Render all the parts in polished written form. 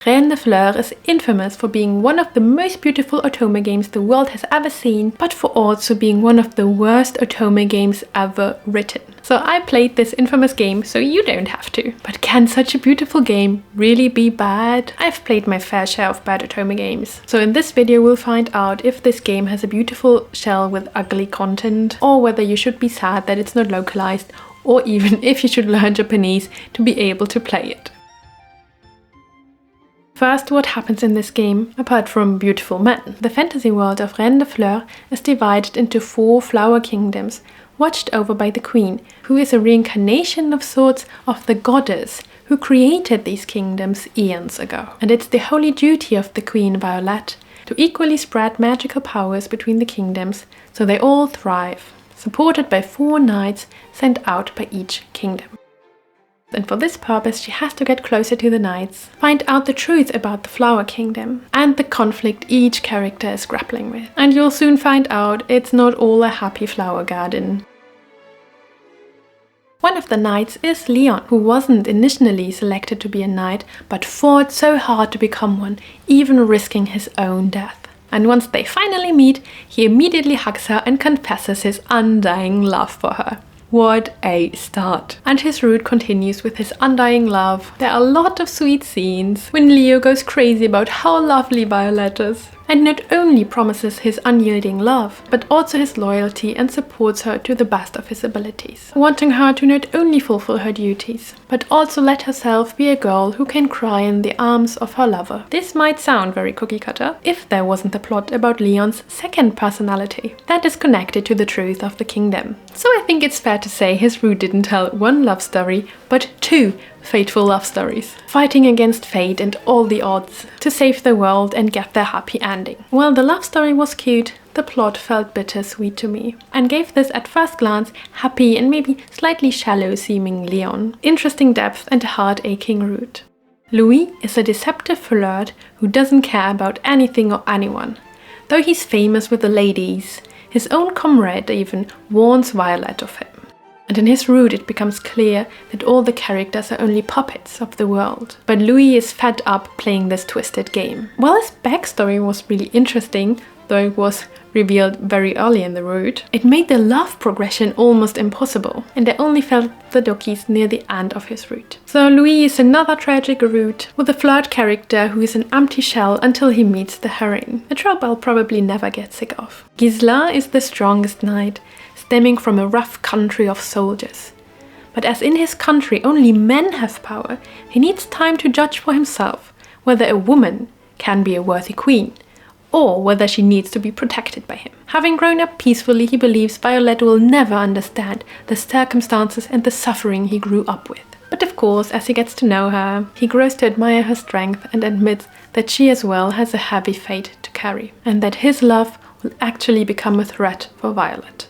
Reine Fleurs is infamous for being one of the most beautiful Otome games the world has ever seen, but for also being one of the worst Otome games ever written. So I played this infamous game, so you don't have to. But can such a beautiful game really be bad? I've played my fair share of bad Otome games. So in this video we'll find out if this game has a beautiful shell with ugly content, or whether you should be sad that it's not localized, or even if you should learn Japanese to be able to play it. First, what happens in this game, apart from beautiful men? The fantasy world of Reine Fleurs is divided into 4 flower kingdoms, watched over by the queen, who is a reincarnation of sorts of the goddess who created these kingdoms eons ago. And it's the holy duty of the queen Violet to equally spread magical powers between the kingdoms so they all thrive, supported by 4 knights sent out by each kingdom. And for this purpose she has to get closer to the knights, find out the truth about the flower kingdom and the conflict each character is grappling with. And you'll soon find out it's not all a happy flower garden. One of the knights is Leon, who wasn't initially selected to be a knight, but fought so hard to become one, even risking his own death. And once they finally meet, he immediately hugs her and confesses his undying love for her. What a start! And his route continues with his undying love. There are a lot of sweet scenes when Leo goes crazy about how lovely Violet is, and not only promises his unyielding love, but also his loyalty and supports her to the best of his abilities, wanting her to not only fulfill her duties, but also let herself be a girl who can cry in the arms of her lover. This might sound very cookie cutter if there wasn't a plot about Leon's second personality that is connected to the truth of the kingdom. So I think it's fair to say his route didn't tell 1 love story, but 2 fateful love stories, fighting against fate and all the odds to save the world and get their happy ending. While the love story was cute, the plot felt bittersweet to me, and gave this at first glance happy and maybe slightly shallow seeming Leon interesting depth and a heart-aching route. Louis is a deceptive flirt who doesn't care about anything or anyone. Though he's famous with the ladies, his own comrade even warns Violet of him. And in his route it becomes clear that all the characters are only puppets of the world. But Louis is fed up playing this twisted game. While his backstory was really interesting, though it was revealed very early in the route, it made the love progression almost impossible, and I only felt the dookies near the end of his route. So Louis is another tragic route with a flirt character who is an empty shell until he meets the heroine, a trope I'll probably never get sick of. Gisela is the strongest knight, stemming from a rough country of soldiers. But as in his country only men have power, he needs time to judge for himself whether a woman can be a worthy queen, or whether she needs to be protected by him. Having grown up peacefully, he believes Violet will never understand the circumstances and the suffering he grew up with. But of course, as he gets to know her, he grows to admire her strength and admits that she as well has a heavy fate to carry, and that his love will actually become a threat for Violet.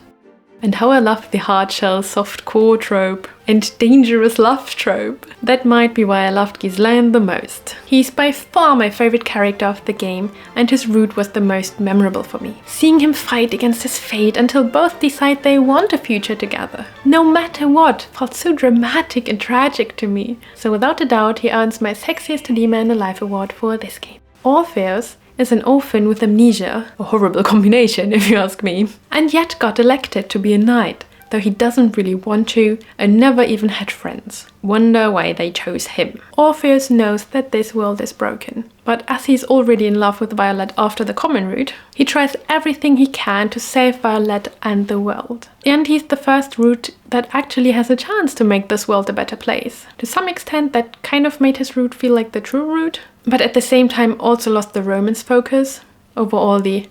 And how I love the hard shell soft core trope and dangerous love trope. That might be why I loved Gisela the most. He's by far my favorite character of the game, and his route was the most memorable for me. Seeing him fight against his fate until both decide they want a future together, no matter what, felt so dramatic and tragic to me. So without a doubt he earns my Sexiest Demon Alive award for this game. Orpheus is an orphan with amnesia, a horrible combination if you ask me, and yet got elected to be a knight, though he doesn't really want to and never even had friends. Wonder why they chose him. Orpheus knows that this world is broken, but as he's already in love with Violet after the common route, he tries everything he can to save Violet and the world. And he's the first route that actually has a chance to make this world a better place. To some extent that kind of made his route feel like the true route, but at the same time also lost the romance focus over all the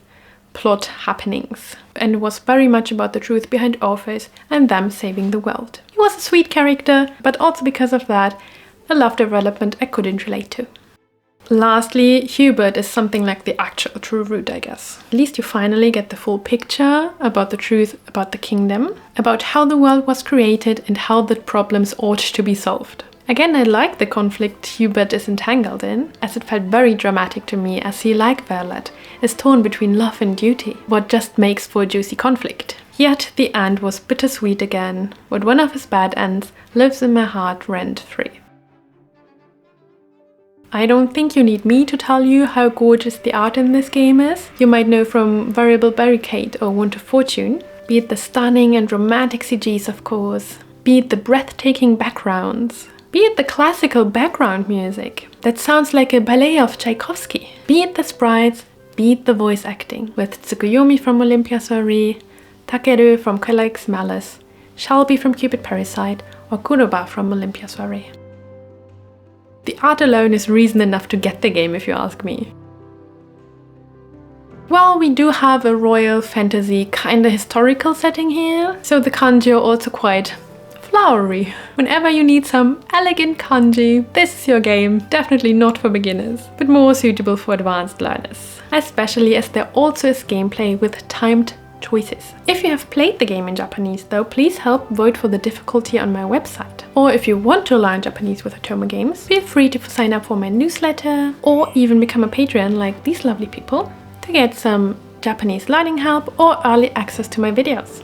plot happenings, and was very much about the truth behind Orpheus and them saving the world. He was a sweet character, but also because of that, a love development I couldn't relate to. Lastly, Hubert is something like the actual true route, I guess. At least you finally get the full picture about the truth about the kingdom, about how the world was created and how the problems ought to be solved. Again, I like the conflict Hubert is entangled in, as it felt very dramatic to me, as he, like Violet, is torn between love and duty, what just makes for a juicy conflict. Yet the end was bittersweet again, but one of his bad ends lives in my heart rent-free. I don't think you need me to tell you how gorgeous the art in this game is. You might know from Variable Barricade or Want of Fortune. Be it the stunning and romantic CGs, of course. Be it the breathtaking backgrounds. Be it the classical background music that sounds like a ballet of Tchaikovsky. Be it the sprites, be it the voice acting with Tsukuyomi from Olympia Soiree, Takeru from Calyx Malice, Shelby from Cupid Parasite, or Kuroba from Olympia Soiree. The art alone is reason enough to get the game, if you ask me. Well, we do have a royal fantasy kinda historical setting here, so the kanji are also quite flowery. Whenever you need some elegant kanji, this is your game. Definitely not for beginners, but more suitable for advanced learners. Especially as there also is gameplay with timed choices. If you have played the game in Japanese though, please help vote for the difficulty on my website. Or if you want to learn Japanese with Otome games, feel free to sign up for my newsletter or even become a Patreon like these lovely people to get some Japanese learning help or early access to my videos.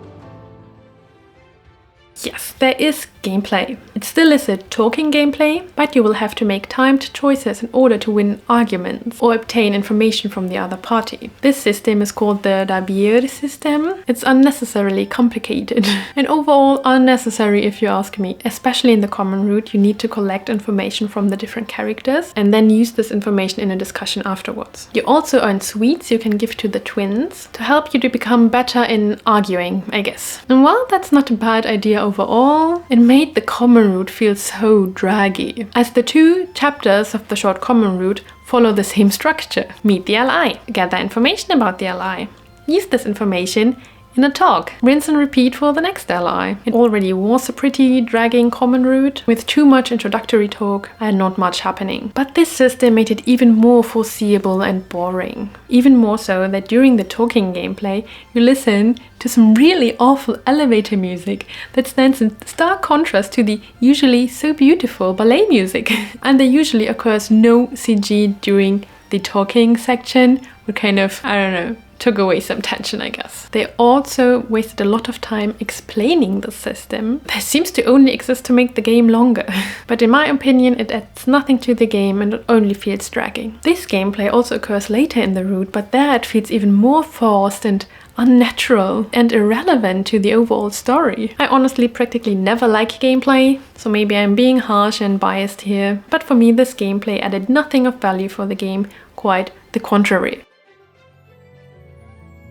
Yes, there is gameplay. It still is a talking gameplay, but you will have to make timed choices in order to win arguments or obtain information from the other party. This system is called the Rabier system. It's unnecessarily complicated and overall unnecessary if you ask me. Especially in the common route, you need to collect information from the different characters and then use this information in a discussion afterwards. You also earn sweets you can give to the twins to help you to become better in arguing, I guess. And while that's not a bad idea overall, it made the common route feel so draggy, as the two chapters of the short common route follow the same structure. Meet the ally, gather information about the ally, use this information in a talk, rinse and repeat for the next ally. It already was a pretty dragging common route with too much introductory talk and not much happening. But this system made it even more foreseeable and boring. Even more so that during the talking gameplay, you listen to some really awful elevator music that stands in stark contrast to the usually so beautiful ballet music. And there usually occurs no CG during the talking section, which kind of, I don't know, took away some tension, I guess. They also wasted a lot of time explaining the system that seems to only exist to make the game longer. But in my opinion, it adds nothing to the game and it only feels dragging. This gameplay also occurs later in the route, but there it feels even more forced and unnatural and irrelevant to the overall story. I honestly practically never like gameplay, so maybe I'm being harsh and biased here, but for me this gameplay added nothing of value for the game, quite the contrary.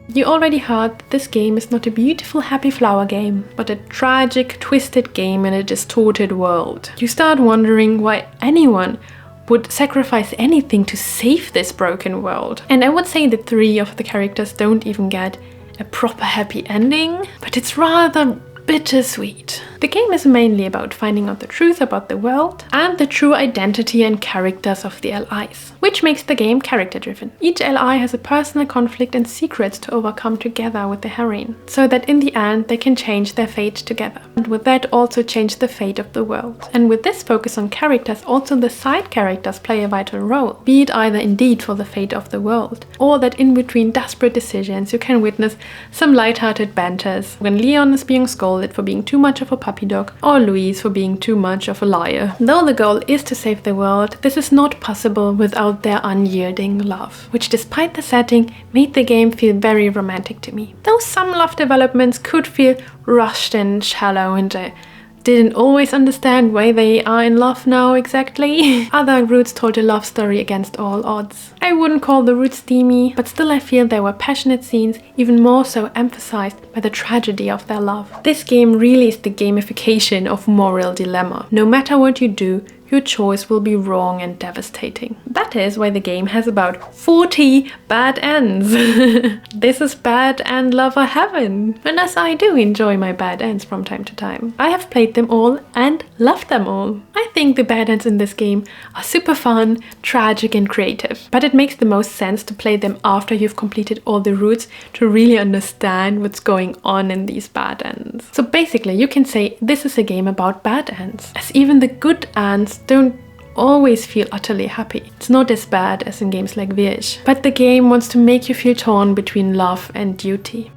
You already heard that this game is not a beautiful happy flower game, but a tragic, twisted game in a distorted world. You start wondering why anyone would sacrifice anything to save this broken world. And I would say that 3 of the characters don't even get a proper happy ending, but it's rather bittersweet. The game is mainly about finding out the truth about the world and the true identity and characters of the LIs, which makes the game character-driven. Each LI has a personal conflict and secrets to overcome together with the heroine, so that in the end they can change their fate together, and with that also change the fate of the world. And with this focus on characters, also the side characters play a vital role, be it either indeed for the fate of the world, or that in between desperate decisions you can witness some light-hearted banters, when Leon is being scolded for being too much of a puppy dog, or Louise for being too much of a liar. Though the goal is to save the world, this is not possible without their unyielding love, which despite the setting made the game feel very romantic to me. Though some love developments could feel rushed and shallow, and I didn't always understand why they are in love now exactly. Other routes told a love story against all odds. I wouldn't call the routes steamy, but still I feel there were passionate scenes, even more so emphasized by the tragedy of their love. This game really is the gamification of moral dilemma. No matter what you do, your choice will be wrong and devastating. That is why the game has about 40 bad ends. This is bad end lover heaven. And as I do enjoy my bad ends from time to time, I have played them all and loved them all. I think the bad ends in this game are super fun, tragic and creative, but it makes the most sense to play them after you've completed all the routes to really understand what's going on in these bad ends. So basically you can say this is a game about bad ends, as even the good ends don't always feel utterly happy. It's not as bad as in games like Virge, but the game wants to make you feel torn between love and duty.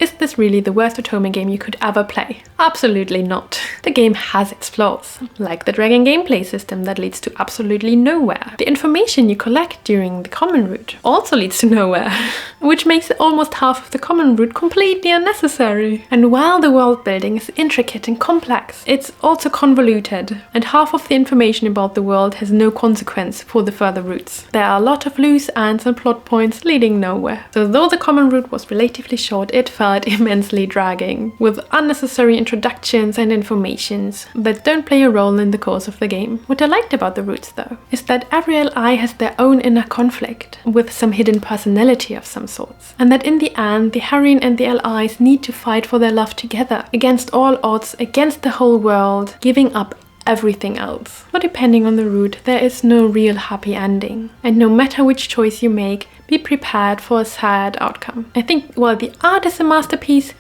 Is this really the worst Otome game you could ever play? Absolutely not. The game has its flaws, like the dragging gameplay system that leads to absolutely nowhere. The information you collect during the common route also leads to nowhere, which makes almost half of the common route completely unnecessary. And while the world building is intricate and complex, it's also convoluted, and half of the information about the world has no consequence for the further routes. There are a lot of loose ends and plot points leading nowhere. So though the common route was relatively short, it felt immensely dragging, with unnecessary introductions and informations that don't play a role in the course of the game. What I liked about the routes though, is that every LI has their own inner conflict, with some hidden personality of some sorts, and that in the end the heroine and the LIs need to fight for their love together, against all odds, against the whole world, giving up everything else. But depending on the route, there is no real happy ending. And no matter which choice you make, be prepared for a sad outcome. I think while the art is a masterpiece,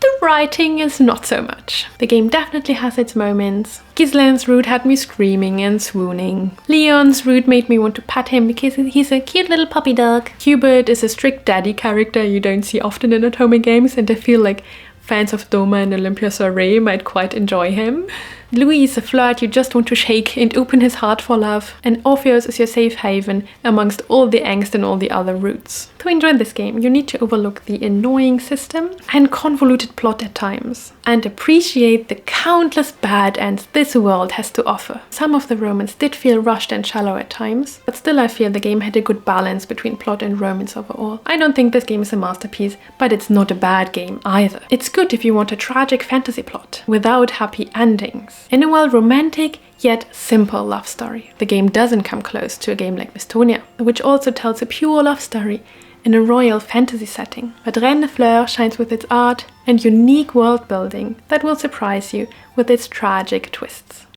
the writing is not so much. The game definitely has its moments. Ghislaine's route had me screaming and swooning. Leon's route made me want to pet him because he's a cute little puppy dog. Hubert is a strict daddy character you don't see often in Otome games, and I feel like fans of Doma and Olympia Soiree might quite enjoy him. Louis is a flirt you just want to shake and open his heart for love, and Orpheus is your safe haven amongst all the angst and all the other routes. To enjoy this game, you need to overlook the annoying system and convoluted plot at times, and appreciate the countless bad ends this world has to offer. Some of the romance did feel rushed and shallow at times, but still I feel the game had a good balance between plot and romance overall. I don't think this game is a masterpiece, but it's not a bad game either. It's good if you want a tragic fantasy plot without happy endings. In a well-romantic yet simple love story. The game doesn't come close to a game like Mistonia, which also tells a pure love story in a royal fantasy setting. But Reine Fleurs shines with its art and unique world building that will surprise you with its tragic twists.